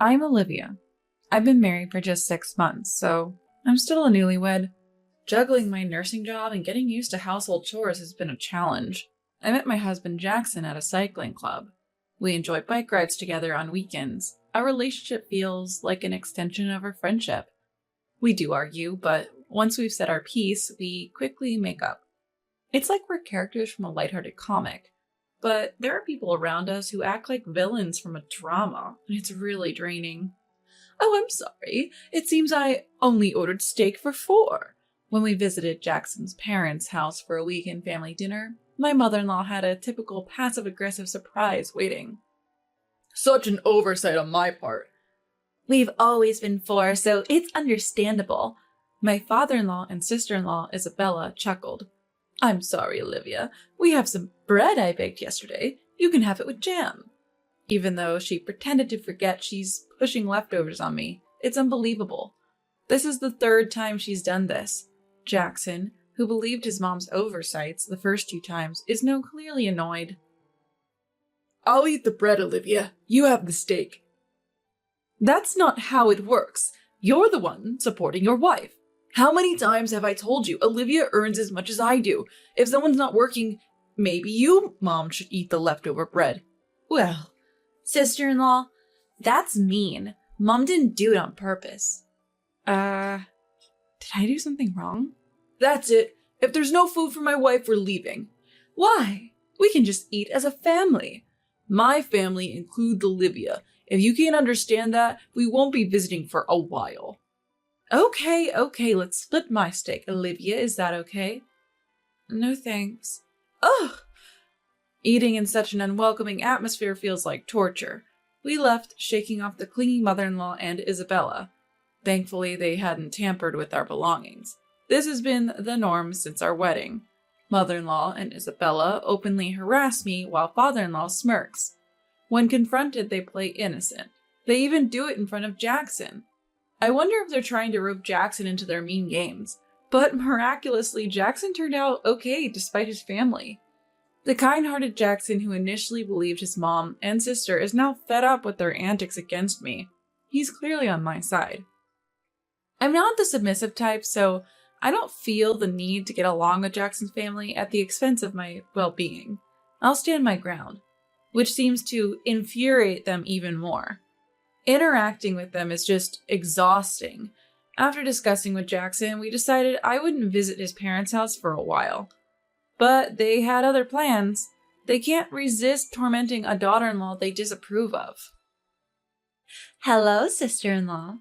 I'm Olivia. I've been married for just 6 months, so I'm still a newlywed. Juggling my nursing job and getting used to household chores has been a challenge. I met my husband Jackson at a cycling club. We enjoy bike rides together on weekends. Our relationship feels like an extension of our friendship. We do argue, but once we've said our piece, we quickly make up. It's like we're characters from a lighthearted comic, but there are people around us who act like villains from a drama, and it's really draining. Oh, I'm sorry. It seems I only ordered steak for 4. When we visited Jackson's parents' house for a weekend family dinner, my mother-in-law had a typical passive-aggressive surprise waiting. Such an oversight on my part. We've always been 4, so it's understandable. My father-in-law and sister-in-law, Isabella, chuckled. I'm sorry, Olivia. We have some bread I baked yesterday. You can have it with jam. Even though she pretended to forget, she's pushing leftovers on me. It's unbelievable. This is the 3rd time she's done this. Jackson, who believed his mom's oversights the first 2 times, is now clearly annoyed. I'll eat the bread, Olivia. You have the steak. That's not how it works. You're the one supporting your wife. How many times have I told you Olivia earns as much as I do? If someone's not working, maybe you, Mom, should eat the leftover bread. Well, sister-in-law, that's mean. Mom didn't do it on purpose. Did I do something wrong? That's it. If there's no food for my wife, we're leaving. Why? We can just eat as a family. My family includes Olivia. If you can't understand that, we won't be visiting for a while. Okay, let's split my steak. Olivia, is that okay? No thanks. Ugh! Eating in such an unwelcoming atmosphere feels like torture. We left, shaking off the clingy mother-in-law and Isabella. Thankfully, they hadn't tampered with our belongings. This has been the norm since our wedding. Mother-in-law and Isabella openly harass me while father-in-law smirks. When confronted, they play innocent. They even do it in front of Jackson. I wonder if they're trying to rope Jackson into their mean games. But miraculously, Jackson turned out okay despite his family. The kind-hearted Jackson who initially believed his mom and sister is now fed up with their antics against me. He's clearly on my side. I'm not the submissive type, so I don't feel the need to get along with Jackson's family at the expense of my well-being. I'll stand my ground, which seems to infuriate them even more. Interacting with them is just exhausting. After discussing with Jackson, we decided I wouldn't visit his parents' house for a while. But they had other plans. They can't resist tormenting a daughter-in-law they disapprove of. Hello, sister-in-law.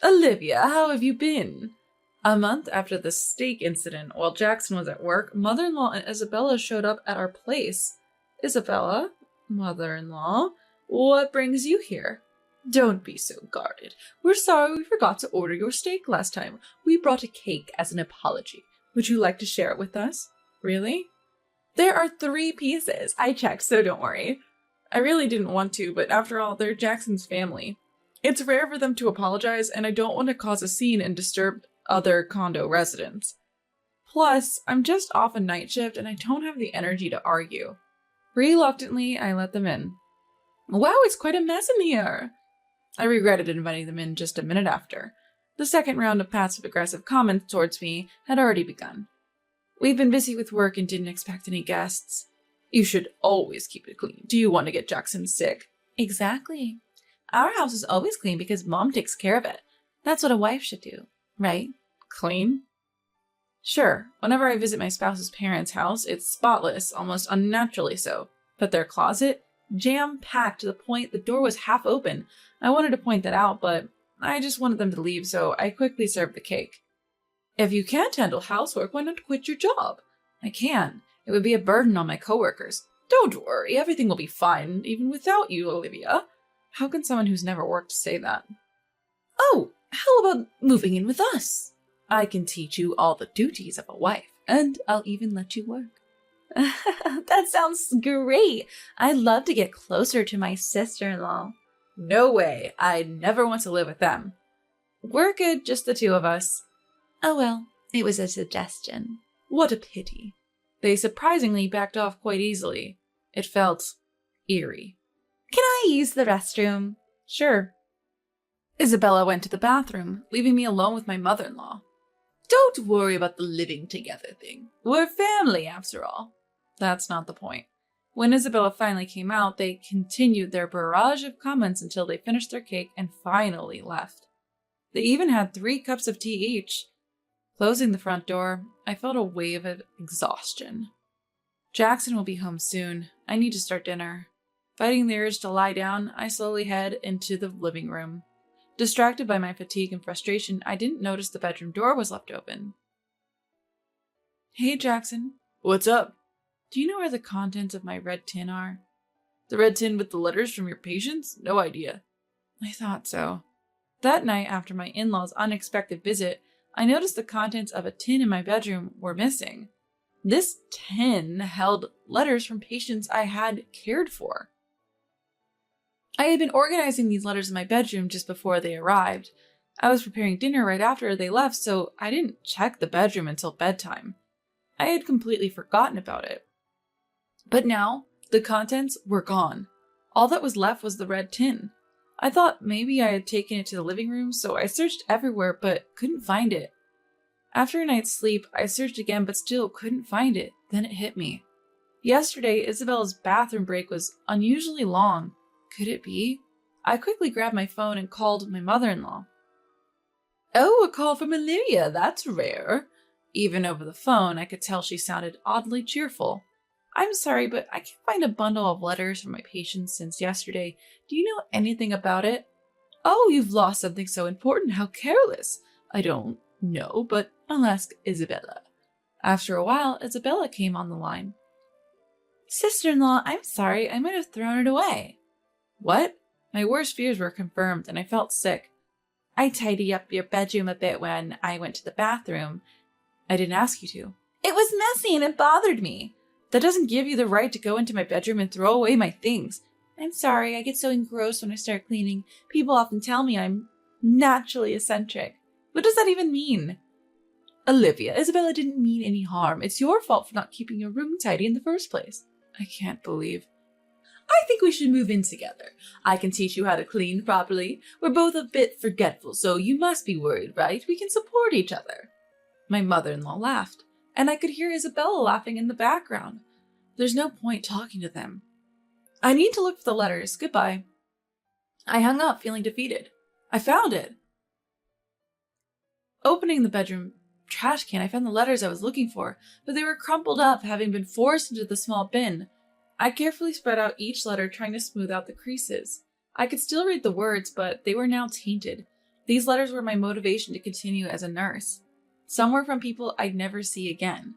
Olivia, how have you been? A month after the steak incident, while Jackson was at work, mother-in-law and Isabella showed up at our place. Isabella, mother-in-law, what brings you here? Don't be so guarded. We're sorry we forgot to order your steak last time. We brought a cake as an apology. Would you like to share it with us? Really? There are 3 pieces. I checked, so don't worry. I really didn't want to, but after all, they're Jackson's family. It's rare for them to apologize, and I don't want to cause a scene and disturb other condo residents. Plus, I'm just off a night shift and I don't have the energy to argue. Reluctantly, I let them in. Wow, it's quite a mess in here. I regretted inviting them in just a minute after. The second round of passive-aggressive comments towards me had already begun. We've been busy with work and didn't expect any guests. You should always keep it clean. Do you want to get Jackson sick? Exactly. Our house is always clean because Mom takes care of it. That's what a wife should do, right? Clean? Sure, whenever I visit my spouse's parents' house, it's spotless, almost unnaturally so. But their closet? Jam-packed to the point the door was half open. I wanted to point that out, but I just wanted them to leave, so I quickly served the cake. If you can't handle housework, why not quit your job? I can. It would be a burden on my coworkers. Don't worry, everything will be fine, even without you, Olivia. How can someone who's never worked say that? Oh, how about moving in with us? I can teach you all the duties of a wife, and I'll even let you work. That sounds great. I'd love to get closer to my sister-in-law. No way. I'd never want to live with them. We're good, just the 2 of us. Oh well, it was a suggestion. What a pity. They surprisingly backed off quite easily. It felt eerie. Can I use the restroom? Sure. Isabella went to the bathroom, leaving me alone with my mother-in-law. Don't worry about the living together thing. We're family, after all. That's not the point. When Isabella finally came out, they continued their barrage of comments until they finished their cake and finally left. They even had 3 cups of tea each. Closing the front door, I felt a wave of exhaustion. Jackson will be home soon. I need to start dinner. Fighting the urge to lie down, I slowly head into the living room. Distracted by my fatigue and frustration, I didn't notice the bedroom door was left open. Hey, Jackson. What's up? Do you know where the contents of my red tin are? The red tin with the letters from your patients? No idea. I thought so. That night, after my in-laws' unexpected visit, I noticed the contents of a tin in my bedroom were missing. This tin held letters from patients I had cared for. I had been organizing these letters in my bedroom just before they arrived. I was preparing dinner right after they left, so I didn't check the bedroom until bedtime. I had completely forgotten about it. But now, the contents were gone. All that was left was the red tin. I thought maybe I had taken it to the living room, so I searched everywhere but couldn't find it. After a night's sleep, I searched again but still couldn't find it. Then it hit me. Yesterday, Isabella's bathroom break was unusually long. Could it be? I quickly grabbed my phone and called my mother-in-law. Oh, a call from Olivia, that's rare. Even over the phone, I could tell she sounded oddly cheerful. I'm sorry, but I can't find a bundle of letters from my patients since yesterday. Do you know anything about it? Oh, you've lost something so important. How careless. I don't know, but I'll ask Isabella. After a while, Isabella came on the line. Sister-in-law, I'm sorry. I might have thrown it away. What? My worst fears were confirmed, and I felt sick. I tidied up your bedroom a bit when I went to the bathroom. I didn't ask you to. It was messy and it bothered me. That doesn't give you the right to go into my bedroom and throw away my things. I'm sorry, I get so engrossed when I start cleaning. People often tell me I'm naturally eccentric. What does that even mean? Olivia, Isabella didn't mean any harm. It's your fault for not keeping your room tidy in the first place. I can't believe. I think we should move in together. I can teach you how to clean properly. We're both a bit forgetful, so you must be worried, right? We can support each other. My mother-in-law laughed, and I could hear Isabella laughing in the background. There's no point talking to them. I need to look for the letters. Goodbye. I hung up, feeling defeated. I found it. Opening the bedroom trash can, I found the letters I was looking for, but they were crumpled up, having been forced into the small bin. I carefully spread out each letter, trying to smooth out the creases. I could still read the words, but they were now tainted. These letters were my motivation to continue as a nurse. Some were from people I'd never see again.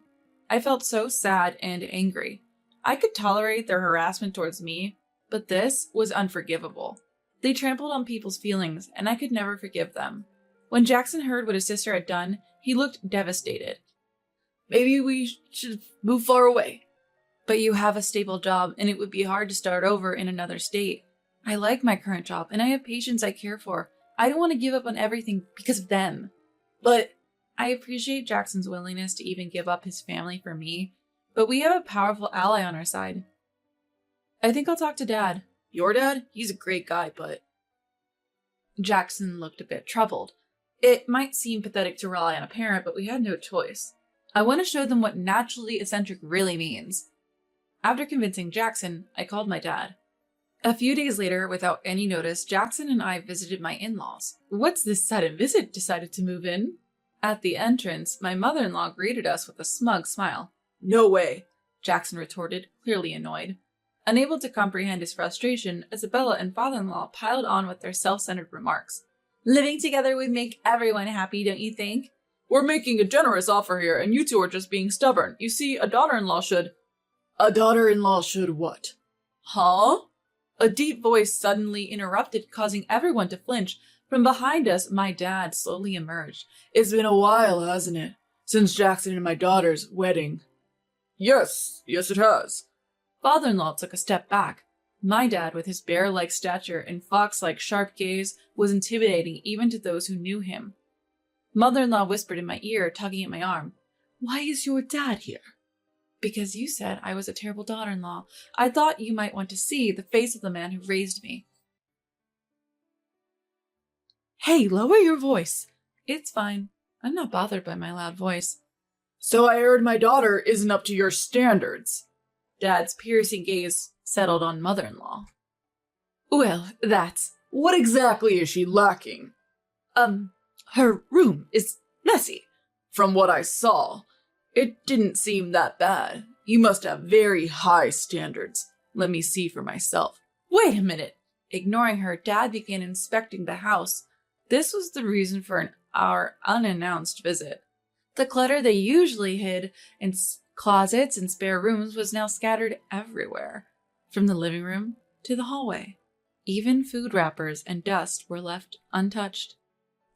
I felt so sad and angry. I could tolerate their harassment towards me, but this was unforgivable. They trampled on people's feelings, and I could never forgive them. When Jackson heard what his sister had done, he looked devastated. Maybe we should move far away. But you have a stable job, and it would be hard to start over in another state. I like my current job, and I have patients I care for. I don't want to give up on everything because of them. But I appreciate Jackson's willingness to even give up his family for me, but we have a powerful ally on our side. I think I'll talk to Dad. Your dad? He's a great guy, but... Jackson looked a bit troubled. It might seem pathetic to rely on a parent, but we had no choice. I want to show them what naturally eccentric really means. After convincing Jackson, I called my dad. A few days later, without any notice, Jackson and I visited my in-laws. What's this sudden visit? Decided to move in? At the entrance, my mother-in-law greeted us with a smug smile. No way, Jackson retorted, clearly annoyed. Unable to comprehend his frustration, Isabella and father-in-law piled on with their self-centered remarks. Living together would make everyone happy, don't you think? We're making a generous offer here, and you two are just being stubborn. You see, a daughter-in-law should... A daughter-in-law should what? Huh? A deep voice suddenly interrupted, causing everyone to flinch. From behind us, my dad slowly emerged. It's been a while, hasn't it? Since Jackson and my daughter's wedding. Yes it has. Father-in-law took a step back. My dad, with his bear-like stature and fox-like sharp gaze, was intimidating even to those who knew him. Mother-in-law whispered in my ear, tugging at my arm. Why is your dad here? Because you said I was a terrible daughter-in-law. I thought you might want to see the face of the man who raised me. Hey, lower your voice. It's fine. I'm not bothered by my loud voice. So I heard my daughter isn't up to your standards. Dad's piercing gaze settled on mother-in-law. Well, what exactly is she lacking? Her room is messy. From what I saw, it didn't seem that bad. You must have very high standards. Let me see for myself. Wait a minute. Ignoring her, Dad began inspecting the house. This was the reason for our unannounced visit. The clutter they usually hid in closets and spare rooms was now scattered everywhere, from the living room to the hallway. Even food wrappers and dust were left untouched.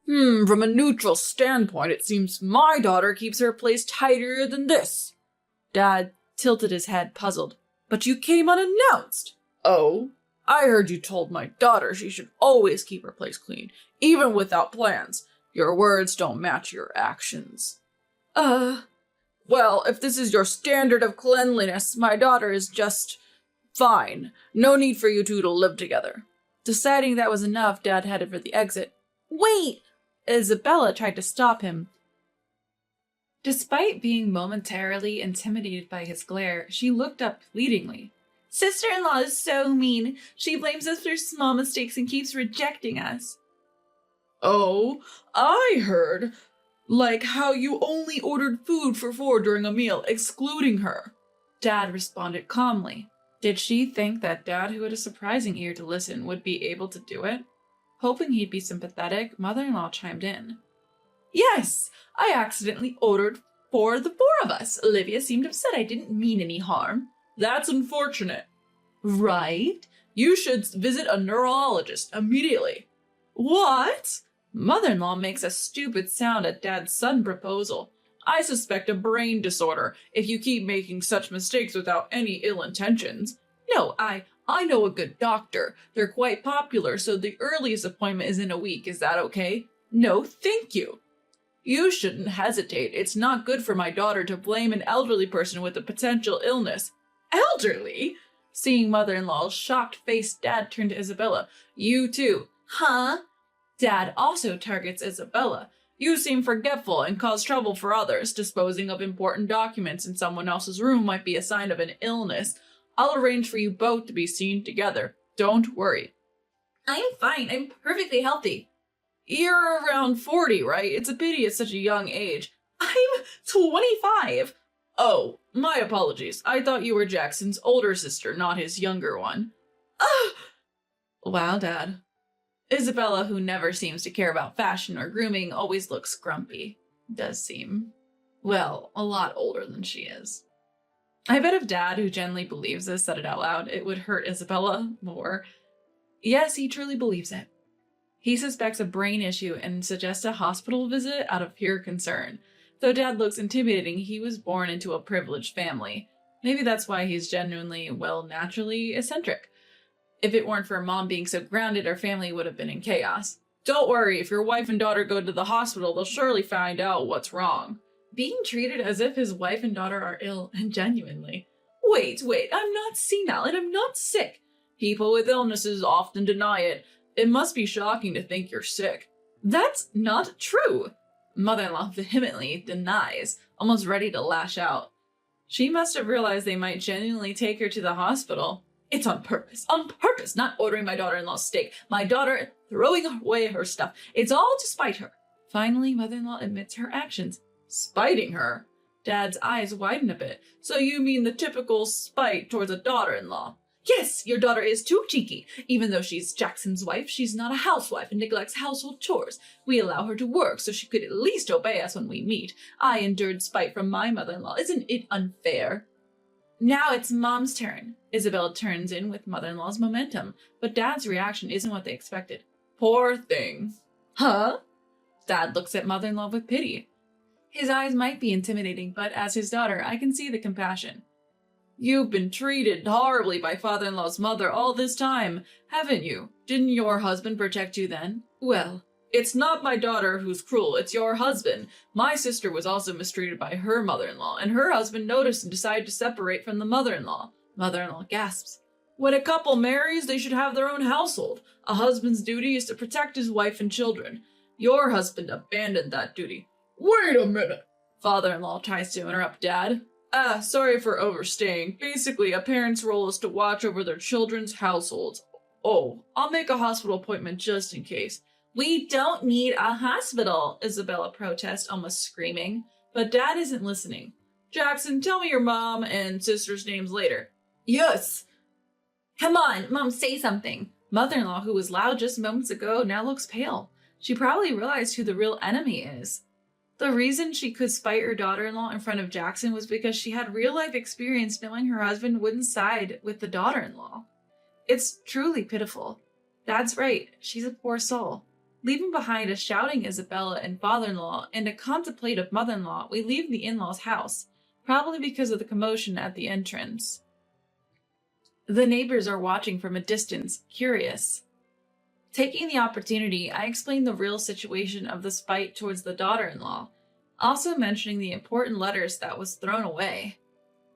From a neutral standpoint, it seems my daughter keeps her place tidier than this. Dad tilted his head, puzzled. But you came unannounced. Oh? I heard you told my daughter she should always keep her place clean, even without plans. Your words don't match your actions. Well, if this is your standard of cleanliness, my daughter is just fine. No need for you two to live together. Deciding that was enough, Dad headed for the exit. Wait! Isabella tried to stop him. Despite being momentarily intimidated by his glare, she looked up pleadingly. Sister-in-law is so mean. She blames us for small mistakes and keeps rejecting us. Oh, I heard. Like how you only ordered food for 4 during a meal, excluding her. Dad responded calmly. Did she think that Dad, who had a surprising ear to listen, would be able to do it? Hoping he'd be sympathetic, Mother-in-law chimed in. Yes, I accidentally ordered for the 4 of us. Olivia seemed upset I didn't mean any harm. That's unfortunate. Right? You should visit a neurologist immediately. What? Mother-in-law makes a stupid sound at Dad's sudden proposal. I suspect a brain disorder if you keep making such mistakes without any ill intentions. No, I know a good doctor. They're quite popular, so the earliest appointment is in a week. Is that okay? No, thank you. You shouldn't hesitate. It's not good for my daughter to blame an elderly person with a potential illness. Elderly? Seeing mother-in-law's shocked face, Dad turned to Isabella. You too. Huh? Dad also targets Isabella. You seem forgetful and cause trouble for others. Disposing of important documents in someone else's room might be a sign of an illness. I'll arrange for you both to be seen together. Don't worry. I'm fine. I'm perfectly healthy. You're around 40, right? It's a pity at such a young age. I'm 25. Oh, my apologies. I thought you were Jackson's older sister, not his younger one. Wow, Dad. Isabella, who never seems to care about fashion or grooming, always looks grumpy. Does seem, well, a lot older than she is. I bet if Dad, who generally believes this, said it out loud, it would hurt Isabella more. Yes, he truly believes it. He suspects a brain issue and suggests a hospital visit out of pure concern. Though Dad looks intimidating, he was born into a privileged family. Maybe that's why he's genuinely, well, naturally eccentric. If it weren't for Mom being so grounded, our family would have been in chaos. Don't worry, if your wife and daughter go to the hospital, they'll surely find out what's wrong. Being treated as if his wife and daughter are ill, and genuinely. Wait, I'm not senile and I'm not sick. People with illnesses often deny it. It must be shocking to think you're sick. That's not true. Mother-in-law vehemently denies, almost ready to lash out. She must have realized they might genuinely take her to the hospital. It's on purpose, not ordering my daughter-in-law's steak. My daughter throwing away her stuff. It's all to spite her. Finally, mother-in-law admits her actions. Spiting her? Dad's eyes widen a bit. So you mean the typical spite towards a daughter-in-law? Yes, your daughter is too cheeky. Even though she's Jackson's wife, she's not a housewife and neglects household chores. We allow her to work so she could at least obey us when we meet. I endured spite from my mother-in-law. Isn't it unfair? Now it's Mom's turn. Isabella turns in with mother-in-law's momentum, but Dad's reaction isn't what they expected. Poor thing. Huh? Dad looks at mother-in-law with pity. His eyes might be intimidating, but as his daughter, I can see the compassion. You've been treated horribly by father-in-law's mother all this time, haven't you? Didn't your husband protect you then? Well, it's not my daughter who's cruel, it's your husband. My sister was also mistreated by her mother-in-law, and her husband noticed and decided to separate from the mother-in-law. Mother-in-law gasps. When a couple marries, they should have their own household. A husband's duty is to protect his wife and children. Your husband abandoned that duty. Wait a minute! Father-in-law tries to interrupt Dad. Sorry for overstaying. Basically, a parent's role is to watch over their children's households. Oh, I'll make a hospital appointment just in case. We don't need a hospital, Isabella protests, almost screaming. But Dad isn't listening. Jackson, tell me your mom and sister's names later. Yes. Come on, Mom, say something. Mother-in-law, who was loud just moments ago, now looks pale. She probably realized who the real enemy is. The reason she could spite her daughter-in-law in front of Jackson was because she had real-life experience knowing her husband wouldn't side with the daughter-in-law. It's truly pitiful. Dad's right, she's a poor soul. Leaving behind a shouting Isabella and father-in-law and a contemplative mother-in-law, we leave the in-laws' house, probably because of the commotion at the entrance. The neighbors are watching from a distance, curious. Taking the opportunity, I explained the real situation of the spite towards the daughter-in-law, also mentioning the important letters that was thrown away.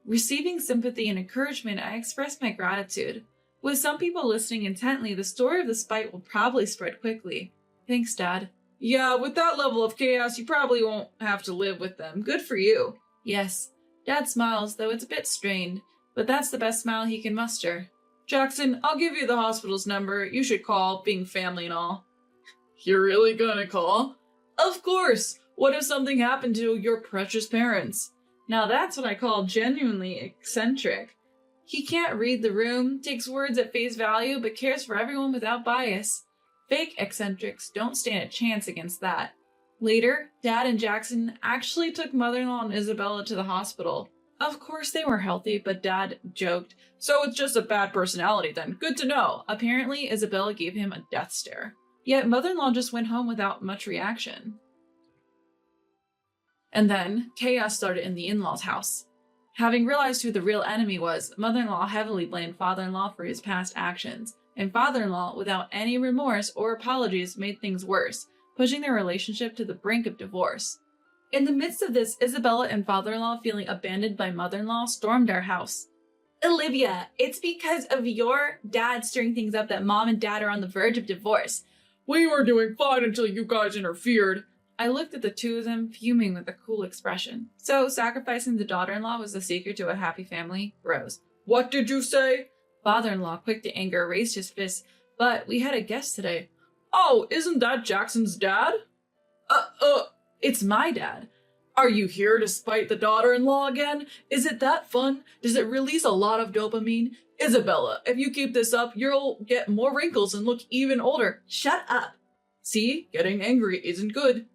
Receiving sympathy and encouragement, I expressed my gratitude. With some people listening intently, the story of the spite will probably spread quickly. Thanks, Dad. Yeah, with that level of chaos, you probably won't have to live with them. Good for you. Yes. Dad smiles, though it's a bit strained, but that's the best smile he can muster. Jackson, I'll give you the hospital's number. You should call, being family and all. You're really gonna call? Of course! What if something happened to your precious parents? Now that's what I call genuinely eccentric. He can't read the room, takes words at face value, but cares for everyone without bias. Fake eccentrics don't stand a chance against that. Later, Dad and Jackson actually took mother-in-law and Isabella to the hospital. Of course they were healthy, but Dad joked, so it's just a bad personality then. Good to know. Apparently, Isabella gave him a death stare. Yet mother-in-law just went home without much reaction. And then, chaos started in the in-laws' house. Having realized who the real enemy was, mother-in-law heavily blamed father-in-law for his past actions, and father-in-law, without any remorse or apologies, made things worse, pushing their relationship to the brink of divorce. In the midst of this, Isabella and father-in-law, feeling abandoned by mother-in-law, stormed our house. Olivia, it's because of your dad stirring things up that Mom and Dad are on the verge of divorce. We were doing fine until you guys interfered. I looked at the two of them, fuming with a cool expression. So, sacrificing the daughter-in-law was the secret to a happy family? Rose. What did you say? Father-in-law, quick to anger, raised his fist. But we had a guest today. Oh, isn't that Jackson's dad? It's my dad. Are you here to spite the daughter-in-law again? Is it that fun? Does it release a lot of dopamine? Isabella, if you keep this up, you'll get more wrinkles and look even older. Shut up. See, getting angry isn't good.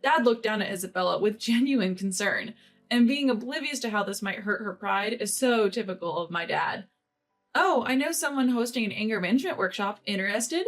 Dad looked down at Isabella with genuine concern, and being oblivious to how this might hurt her pride is so typical of my dad. Oh, I know someone hosting an anger management workshop. Interested?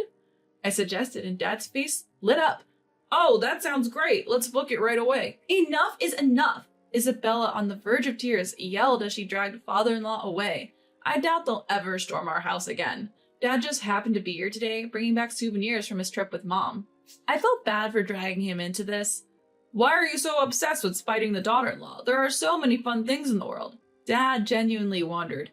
I suggested, and Dad's face lit up. Oh, that sounds great. Let's book it right away. Enough is enough. Isabella, on the verge of tears, yelled as she dragged father-in-law away. I doubt they'll ever storm our house again. Dad just happened to be here today, bringing back souvenirs from his trip with Mom. I felt bad for dragging him into this. Why are you so obsessed with spiting the daughter-in-law? There are so many fun things in the world. Dad genuinely wondered.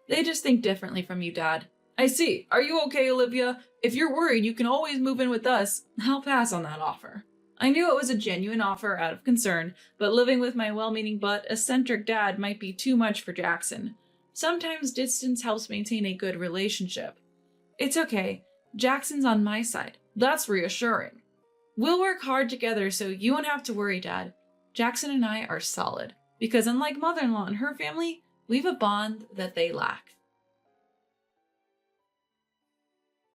They just think differently from you, Dad. I see. Are you okay, Olivia? If you're worried, you can always move in with us. I'll pass on that offer. I knew it was a genuine offer out of concern, but living with my well-meaning but eccentric dad might be too much for Jackson. Sometimes distance helps maintain a good relationship. It's okay. Jackson's on my side. That's reassuring. We'll work hard together so you won't have to worry, Dad. Jackson and I are solid, because unlike mother-in-law and her family, we've a bond that they lack.